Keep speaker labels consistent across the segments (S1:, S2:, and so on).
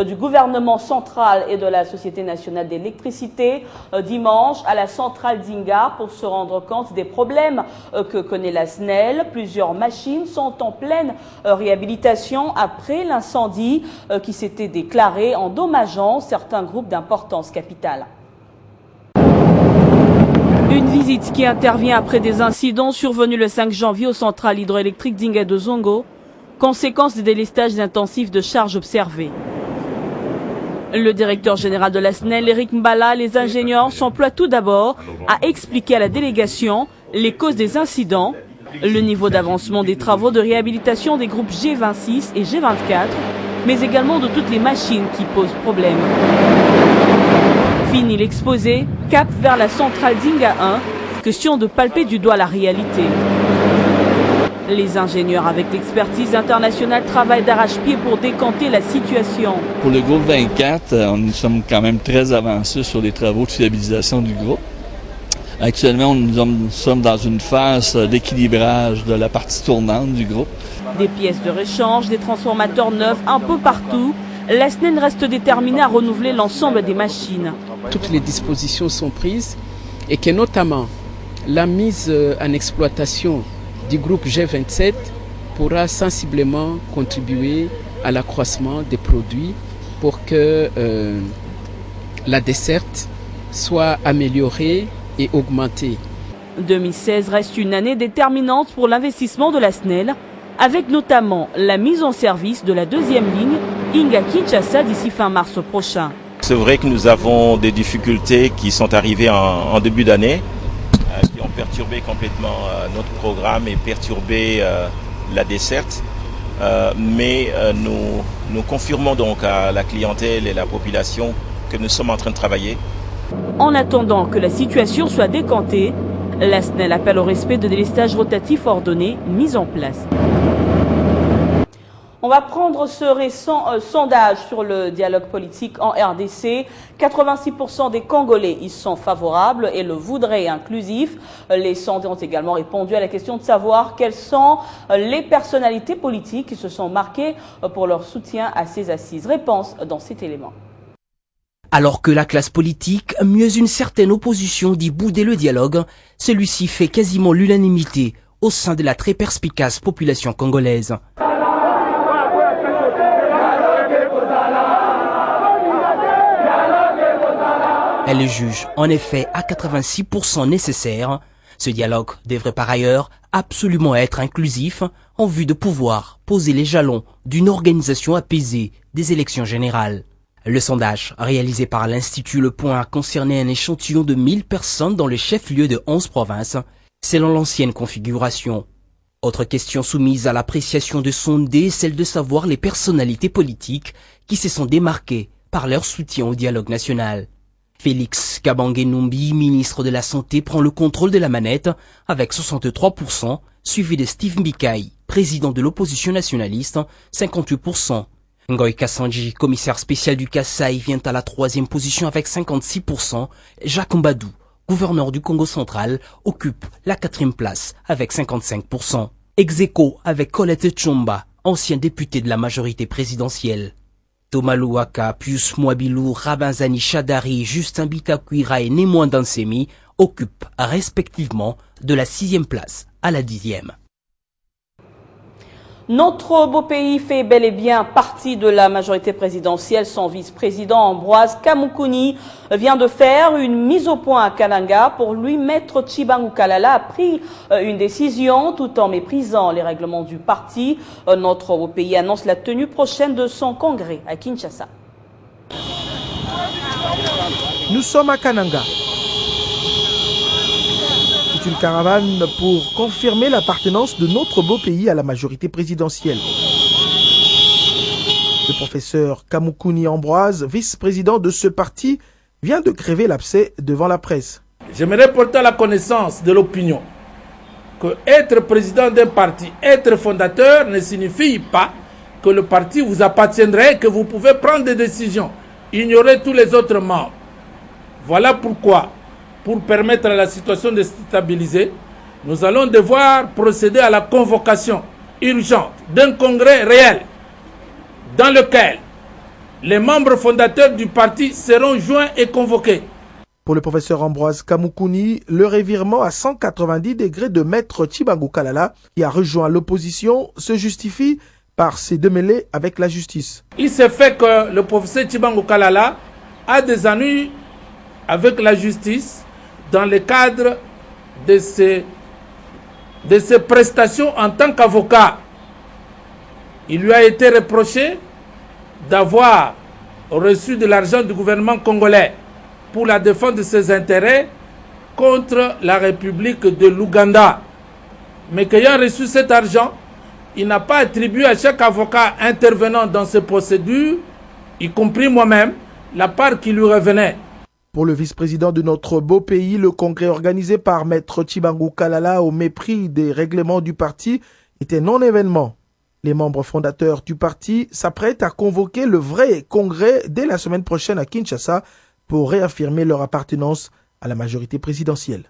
S1: du gouvernement central et de la Société nationale d'électricité dimanche à la centrale d'Inga pour se rendre compte des problèmes que connaît la SNEL. Plusieurs machines sont en pleine réhabilitation après l'incendie qui s'était déclaré, endommageant certains groupes d'importance capitale. Une visite qui intervient après des incidents survenus le 5 janvier aux centrales hydroélectriques d'Inga de Zongo, conséquence des délestages intensifs de charges observés. Le directeur général de la SNEL, Eric Mbala, les ingénieurs s'emploient tout d'abord à expliquer à la délégation les causes des incidents, le niveau d'avancement des travaux de réhabilitation des groupes G26 et G24, mais également de toutes les machines qui posent problème. Fini l'exposé, cap vers la centrale d'Inga 1, question de palper du doigt la réalité. Les ingénieurs avec l'expertise internationale travaillent d'arrache-pied pour décanter la situation.
S2: Pour le groupe 24, nous sommes quand même très avancés sur les travaux de fiabilisation du groupe. Actuellement, nous sommes dans une phase d'équilibrage de la partie tournante du groupe.
S1: Des pièces de réchange, des transformateurs neufs un peu partout. La SNEL reste déterminée à renouveler l'ensemble des machines.
S3: Toutes les dispositions sont prises et que notamment la mise en exploitation du groupe G27 pourra sensiblement contribuer à l'accroissement des produits pour que la desserte soit améliorée et augmentée. 2016
S1: reste une année déterminante pour l'investissement de la SNEL, avec notamment la mise en service de la deuxième ligne Inga-Kinshasa d'ici fin mars prochain.
S4: C'est vrai que nous avons des difficultés qui sont arrivées en début d'année, qui ont perturbé complètement notre programme et perturbé la desserte. Mais nous confirmons donc à la clientèle et la population que nous sommes en train de travailler.
S1: En attendant que la situation soit décantée, la SNEL appelle au respect de délestages rotatifs ordonnés mis en place. On va prendre ce récent sondage sur le dialogue politique en RDC. 86% des Congolais y sont favorables et le voudraient inclusif. Les sondés ont également répondu à la question de savoir quelles sont les personnalités politiques qui se sont marquées pour leur soutien à ces assises. Réponse dans cet élément.
S5: Alors que la classe politique, mieux une certaine opposition, dit bouder le dialogue, celui-ci fait quasiment l'unanimité au sein de la très perspicace population congolaise. Elle juge en effet à 86% nécessaire. Ce dialogue devrait par ailleurs absolument être inclusif en vue de pouvoir poser les jalons d'une organisation apaisée des élections générales. Le sondage réalisé par l'Institut Le Point a concerné un échantillon de 1000 personnes dans le chef-lieu de 11 provinces, selon l'ancienne configuration. Autre question soumise à l'appréciation de sondés est celle de savoir les personnalités politiques qui se sont démarquées par leur soutien au dialogue national. Félix Kabange-Numbi, ministre de la Santé, prend le contrôle de la manette avec 63%, suivi de Steve Mbikai, président de l'opposition nationaliste, 58%. Ngoï Kassanji, commissaire spécial du Kasaï, vient à la troisième position avec 56%. Jacques Mbadou, gouverneur du Congo central, occupe la quatrième place avec 55%. Ex-aequo avec Colette Tchomba, ancien député de la majorité présidentielle. Thomas Louaka, Pius Mwabilou, Rabinzani Chadari, Justin Bitakuira et Némoin Dansemi occupent respectivement de la 6e place à la 10e.
S1: Notre beau pays fait bel et bien partie de la majorité présidentielle. Son vice-président Ambroise Kamoukouni vient de faire une mise au point à Kananga. Pour lui, Maître Tshibangou Kalala a pris une décision tout en méprisant les règlements du parti. Notre beau pays annonce la tenue prochaine de son congrès à Kinshasa.
S6: Nous sommes à Kananga. C'est une caravane pour confirmer l'appartenance de notre beau pays à la majorité présidentielle. Le professeur Kamoukouni Ambroise, vice-président de ce parti, vient de crever l'abcès devant la presse.
S7: J'aimerais porter à la connaissance de l'opinion que être président d'un parti, être fondateur ne signifie pas que le parti vous appartiendrait, que vous pouvez prendre des décisions, ignorer tous les autres membres. Voilà pourquoi, pour permettre à la situation de se stabiliser, nous allons devoir procéder à la convocation urgente d'un congrès réel dans lequel Les membres fondateurs du parti seront joints et convoqués.
S6: Pour le professeur Ambroise Kamoukouni, le revirement à 190 degrés de Maître Tshibangou Kalala, qui a rejoint l'opposition, se justifie par ses démêlés avec la justice.
S7: Il s'est fait que le professeur Tshibangou Kalala a des ennuis avec la justice dans le cadre de ses prestations en tant qu'avocat. Il lui a été reproché d'avoir reçu de l'argent du gouvernement congolais pour la défense de ses intérêts contre la République de l'Ouganda. Mais qu'ayant reçu cet argent, il n'a pas attribué à chaque avocat intervenant dans ces procédures, y compris moi-même, la part qui lui revenait.
S6: Pour le vice-président de notre beau pays, le congrès organisé par Maître Tshibangou Kalala au mépris des règlements du parti était non-événement. Les membres fondateurs du parti s'apprêtent à convoquer le vrai congrès dès la semaine prochaine à Kinshasa pour réaffirmer leur appartenance à la majorité présidentielle.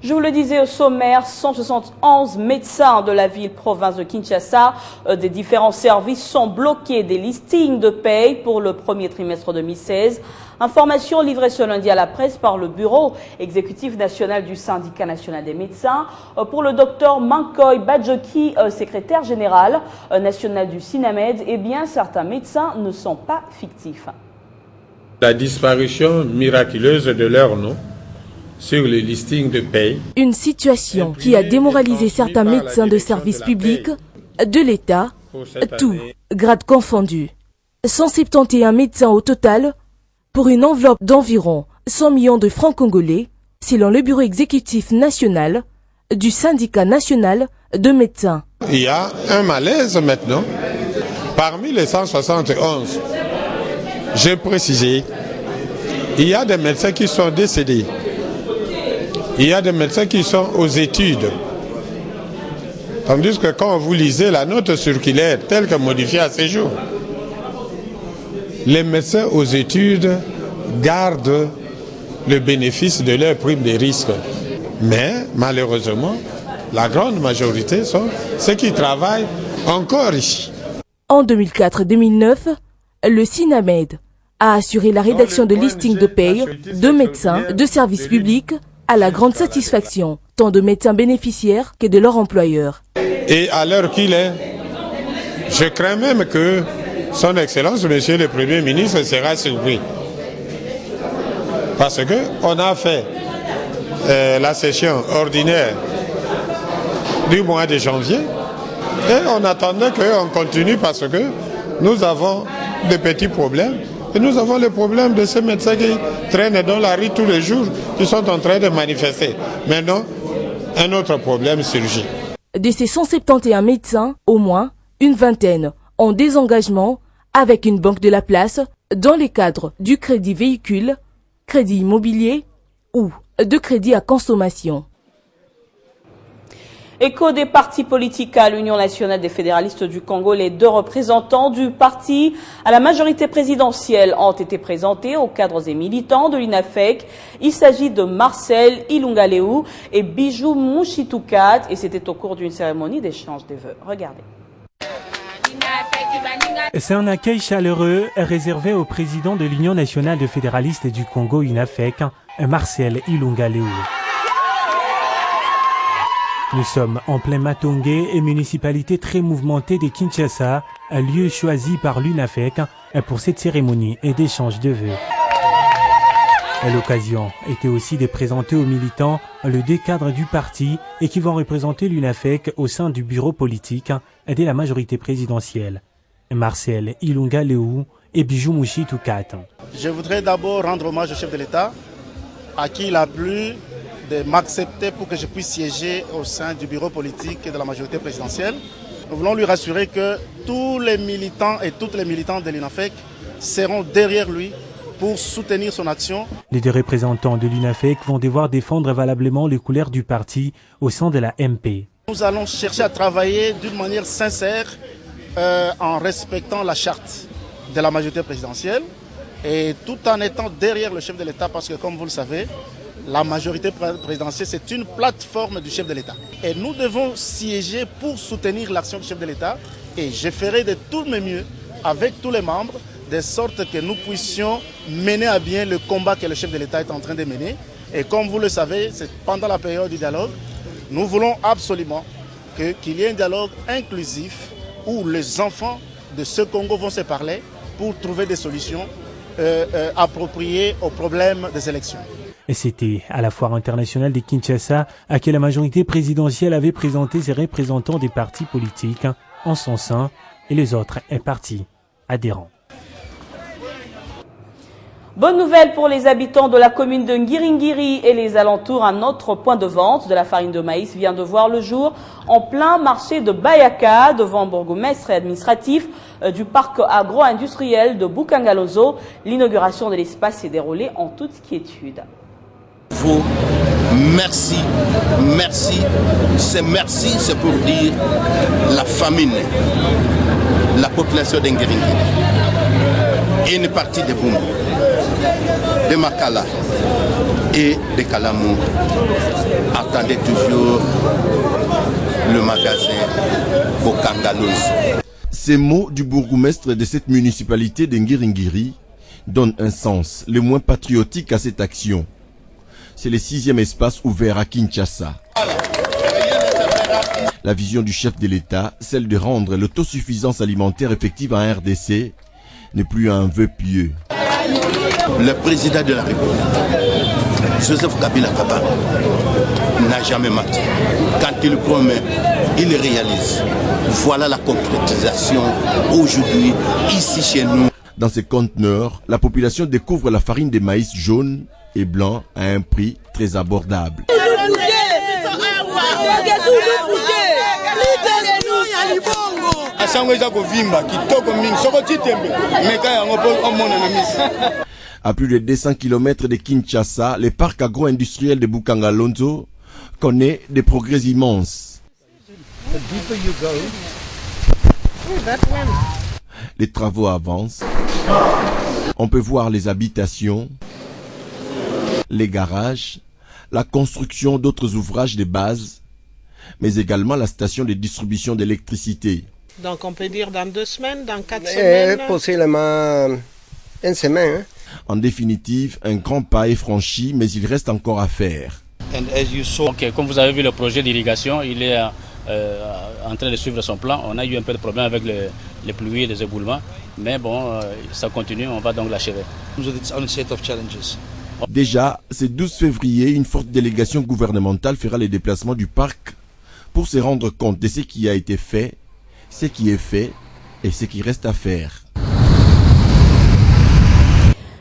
S1: Je vous le disais au sommaire, 171 médecins de la ville-province de Kinshasa des différents services sont bloqués des listings de paye pour le premier trimestre 2016. Information livrée ce lundi à la presse par le bureau exécutif national du syndicat national des médecins. Pour le docteur Mankoy Badjoki, secrétaire général national du SINAMED, eh bien certains médecins ne sont pas fictifs.
S8: La disparition miraculeuse de leur nom sur le listing de paye.
S9: Une situation qui a démoralisé certains médecins de service public, de l'État, tout, grade confondu. 171 médecins au total, pour une enveloppe d'environ 100 millions de francs congolais, selon le bureau exécutif national du syndicat national de médecins.
S8: Il y a un malaise maintenant. Parmi les 171, j'ai précisé, il y a des médecins qui sont décédés. Il y a des médecins qui sont aux études. Tandis que quand vous lisez la note circulaire telle que modifiée à ces jours, les médecins aux études gardent le bénéfice de leur prime des risques. Mais malheureusement, la grande majorité sont ceux qui travaillent encore ici.
S9: En 2004-2009, le SINAMED a assuré la rédaction de listings de paye de médecins de service public à la grande satisfaction tant de médecins bénéficiaires que de leurs employeurs.
S8: Et à l'heure qu'il est, je crains même que son Excellence, Monsieur le Premier ministre, sera surpris. Parce qu'on a fait la session ordinaire du mois de janvier et on attendait qu'on continue parce que nous avons des petits problèmes. Et nous avons le problème de ces médecins qui traînent dans la rue tous les jours, qui sont en train de manifester. Maintenant, un autre problème surgit.
S9: De ces 171 médecins, au moins une vingtaine ont des engagements avec une banque de la place dans les cadres du crédit véhicule, crédit immobilier ou de crédit à consommation.
S1: Écho des partis politiques à l'Union nationale des fédéralistes du Congo, les deux représentants du parti à la majorité présidentielle ont été présentés aux cadres et militants de l'UNAFEC. Il s'agit de Marcel Ilungaleu et Bijou Mouchitoukat et c'était au cours d'une cérémonie d'échange des vœux. Regardez.
S10: C'est un accueil chaleureux réservé au président de l'Union nationale des fédéralistes du Congo, UNAFEC, Marcel Ilungaleu. Nous sommes en plein Matongé et municipalité très mouvementée de Kinshasa, un lieu choisi par l'UNAFEC pour cette cérémonie et d'échange de vœux. L'occasion était aussi de présenter aux militants le deux cadres du parti et qui vont représenter l'UNAFEC au sein du bureau politique de la majorité présidentielle. Marcel Ilungaleu et Bijou Mouchitoukat.
S11: Je voudrais d'abord rendre hommage au chef de l'État à qui il a plu de m'accepter pour que je puisse siéger au sein du bureau politique de la majorité présidentielle. Nous voulons lui rassurer que tous les militants et toutes les militantes de l'UNAFEC seront derrière lui pour soutenir son action.
S10: Les deux représentants de l'UNAFEC vont devoir défendre valablement les couleurs du parti au sein de la MP.
S11: Nous allons chercher à travailler d'une manière sincère en respectant la charte de la majorité présidentielle et tout en étant derrière le chef de l'État parce que comme vous le savez, la majorité présidentielle, c'est une plateforme du chef de l'État. Et nous devons siéger pour soutenir l'action du chef de l'État. Et je ferai de tout mes mieux avec tous les membres, de sorte que nous puissions mener à bien le combat que le chef de l'État est en train de mener. Et comme vous le savez, c'est pendant la période du dialogue, nous voulons absolument qu'il y ait un dialogue inclusif où les enfants de ce Congo vont se parler pour trouver des solutions appropriées aux problèmes des élections.
S10: Et c'était à la foire internationale de Kinshasa à laquelle la majorité présidentielle avait présenté ses représentants des partis politiques en son sein et les autres partis adhérents.
S1: Bonne nouvelle pour les habitants de la commune de Ngiringiri et les alentours. Un autre point de vente de la farine de maïs vient de voir le jour en plein marché de Bayaka, devant bourgmestre et administratif du parc agro-industriel de Bukangalozo. L'inauguration de l'espace s'est déroulée en toute quiétude.
S12: Merci, merci, c'est pour dire la famine, la population d'Ngiringiri et une partie de Boumou, de Makala et de Kalamou attendait toujours le magasin Bukangalozo.
S13: Ces mots du bourgmestre de cette municipalité d'Ngiringiri donnent un sens le moins patriotique à cette action. C'est le 6e espace ouvert à Kinshasa. La vision du chef de l'État, celle de rendre l'autosuffisance alimentaire effective en RDC, n'est plus un vœu pieux.
S12: Le président de la République, Joseph Kabila Kaba, n'a jamais menti. Quand il promet, il réalise. Voilà la concrétisation aujourd'hui, ici chez nous.
S13: Dans ces conteneurs, la population découvre la farine de maïs jaune et blanc à un prix très abordable. À plus de 200 km de Kinshasa, le parc agro-industriel de Bukangalozo connaît des progrès immenses. Les travaux avancent. On peut voir les habitations, les garages, la construction d'autres ouvrages de base, mais également la station de distribution d'électricité.
S14: Donc on peut dire dans 2 semaines, dans 4 semaines.
S15: Possiblement une semaine. Hein?
S13: En définitive, un grand pas est franchi, mais il reste encore à faire.
S16: Comme vous avez vu, le projet d'irrigation, il est en train de suivre son plan. On a eu un peu de problème avec les pluies et les éboulements, mais bon, ça continue, on va donc l'achever.
S13: Déjà, ce 12 février, une forte délégation gouvernementale fera le déplacement du parc pour se rendre compte de ce qui a été fait, ce qui est fait et ce qui reste à faire.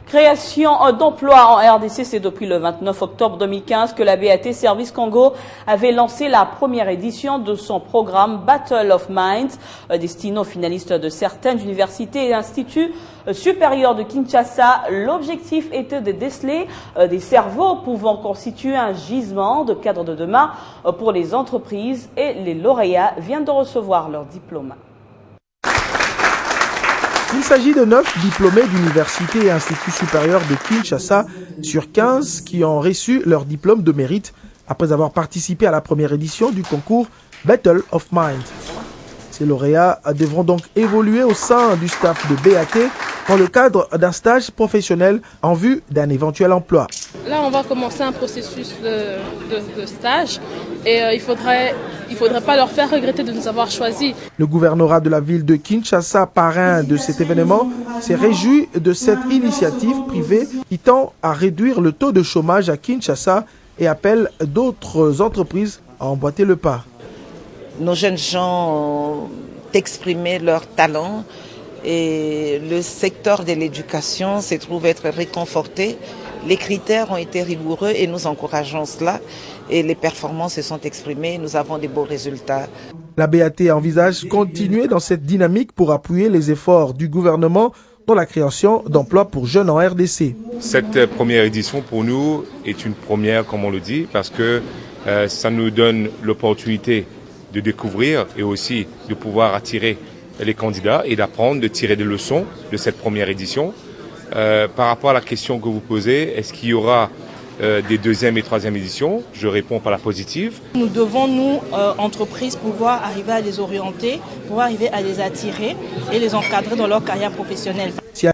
S1: Création d'emplois en RDC, c'est depuis le 29 octobre 2015 que la BAT Service Congo avait lancé la première édition de son programme Battle of Minds, destiné aux finalistes de certaines universités et instituts supérieurs de Kinshasa. L'objectif était de déceler des cerveaux pouvant constituer un gisement de cadres de demain pour les entreprises, et les lauréats viennent de recevoir leur diplôme.
S6: Il s'agit de 9 diplômés d'universités et instituts supérieurs de Kinshasa sur 15 qui ont reçu leur diplôme de mérite après avoir participé à la première édition du concours Battle of Mind. Ces lauréats devront donc évoluer au sein du staff de BAT dans le cadre d'un stage professionnel en vue d'un éventuel emploi.
S17: Là, on va commencer un processus de stage et il faudrait pas leur faire regretter de nous avoir choisis.
S6: Le gouvernorat de la ville de Kinshasa, parrain de cet événement, s'est réjoui de cette initiative privée qui tend à réduire le taux de chômage à Kinshasa et appelle d'autres entreprises à emboîter le pas.
S18: Nos jeunes gens ont exprimé leur talent et le secteur de l'éducation se trouve être réconforté. Les critères ont été rigoureux et nous encourageons cela, et les performances se sont exprimées, nous avons des beaux résultats.
S6: La BAT envisage continuer dans cette dynamique pour appuyer les efforts du gouvernement dans la création d'emplois pour jeunes en RDC.
S19: Cette première édition pour nous est une première, comme on le dit, parce que ça nous donne l'opportunité de découvrir et aussi de pouvoir attirer les candidats et d'apprendre, de tirer des leçons de cette première édition. Par rapport à la question que vous posez, est-ce qu'il y aura des deuxième et troisième éditions. Je réponds par la positive.
S20: Nous devons, nous, entreprises, pouvoir arriver à les orienter, pouvoir arriver à les attirer et les encadrer dans leur carrière professionnelle.